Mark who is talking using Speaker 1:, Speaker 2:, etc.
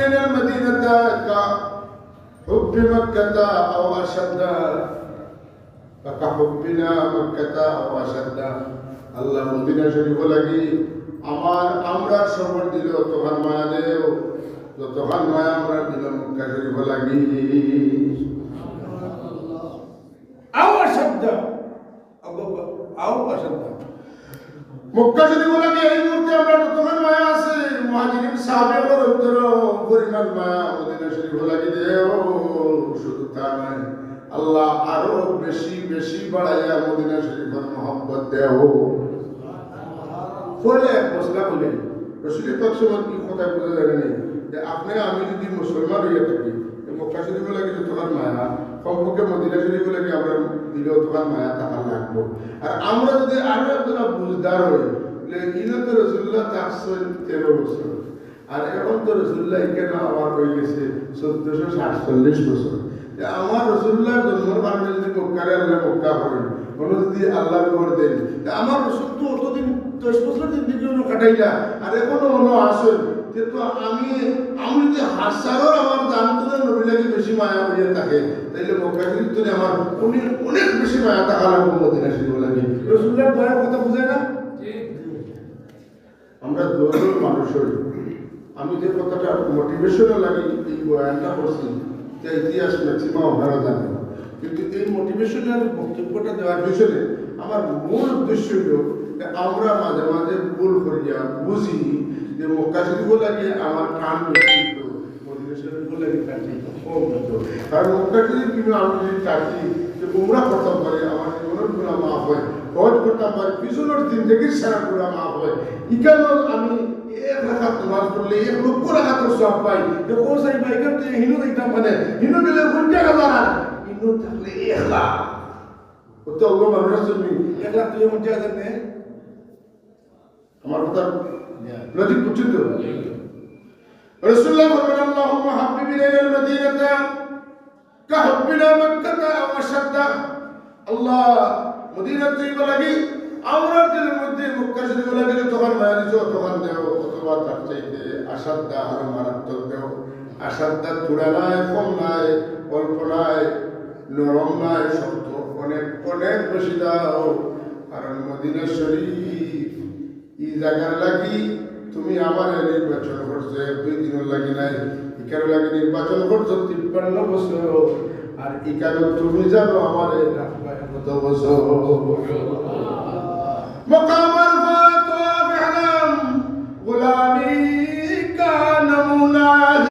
Speaker 1: إلينا المدينة كحب مكة أو أشد كحبنا مكة أو أشد আল্লাহ Medina শরীফ লাগি আমরা সবর দিল তখন মায়া দেও যতক্ষণ মায়া আমরা দিল মক্কা শরীফ লাগি
Speaker 2: আও অশব্দ আও অশব্দ
Speaker 1: মক্কা শরীফ লাগি এই মুহূর্তে আমরা যতক্ষণ মায়া আছে মুহাজিরিন সাহাবাদের উত্তর পরিমাণ মায়া মদিনা শরীফ লাগি দেও শুধু তা নয় আল্লাহ আরো বেশি বেশি বাড়াইয়া মদিনা শরীফের মহব্বত দেও বলে এক মশলা বলে রসুলের পক্ষমত কি কথা বোঝা যাবে না যে আপনি আমি যদি মুসলমান হইয়া থাকি মক্কা শরীফ লাগে যতক্ষণ মায়া কমপক্ষে মদিনা শরীফ লাগে আমরা দিলেও তখন মায়া থাকা লাগবো আর আমরা যদি আরো একজনা বুঝদার হই ইনো তো রসুল্লাহ 413 বছর আর এখন তো রসুল্লাহ কেন আমার হয়ে গেছে 1447 বছর আমার রসুল্লাহ জন্মের কারণে যদি মক্কারে আল্লাহ মক্কা করেন কোনো যদি আল্লাহ করে দেন আমার রসুল তো অতদিন 10 বছর জিন্দিগি কাটাইলা আর এখনো মনে আসেন যেহেতু আমি যদি হাসারও আমার জানতো নবী লাগে বেশি মায়া হইয়া থাকে তাইলে মক্কা শরীফ তো আমার অনেক বেশি মায়া থাকা লাগবে মদিনা শরীফ লাগে রসুল্লাহর দয়ার কথা বুঝায় না আমরা দয়ালু মানুষ হই আমি যে কথাটা মোটিভেশনাল লাগে এই বয়ানটা করছি যে ইতিহাস ম্যাক্সিমাম আপনারা জানেন কিন্তু এই মোটিভেশনাল বক্তব্যটা দেওয়ার পিছনে আমার মূল উদ্দেশ্য হল যে আমরা মাঝে মাঝে ভুল করিয়া বুঝি যে মক্কা শরীফ লাগে আমার টান বেশি তো মদিনা শরীফ লাগে কাটি কম হতো কারণ মক্কা শরীফ কিন্তু আমি যদি কাটি যে উমরা করতাম পারে আমার জীবনের গুণা মাফ হয় হজ করতাম পারে পিছনের জিন্দগির সারা গুণা মাফ হয় এখানেও আমি এক রাখাত নামাজ পড়লে 1 লক্ষ রাখাতের সব পাই যে কোন সাই ভাই করতে হিনু দিতাম মানে হিনু দিলে ঘন্টা হাজার হিনু থাকলে 1 লাখ কত ওগো মানুষ শুনবি 1 লাখ তুই ঘন্টা হাজার নে আমার কথা লজিক বুঝছেন তো রাসূলুল্লাহ বলেন আল্লাহুম্মা হাবিব ইলাইনাল মদিনাতা কাহুব্বিনা মক্কাতা আও আশাদ্দা আল্লাহ মদিনা তৈবা লাগি আমরা দিলের মধ্যে মক্কা শরীফ লাগে তখন মায়া দিছো তখন দেও অথবা তার চাইতে আশাদ্দা আর মারাত্মক দেও আশাদ্দা চূড়া নাই কম নাই অল্প নাই নরম নাই শক্ত অনেক অনেক বেশি দাও কারণ মদিনা শরীফ এই জায়গার লাগি তুমি আমার নির্বাচন করছো 2 দিনের লাগি নাই এখানে লাগি নির্বাচন করছো 53 বছর আর এখানে তুমি জানো আমার রাখবা কত বছর মক্কা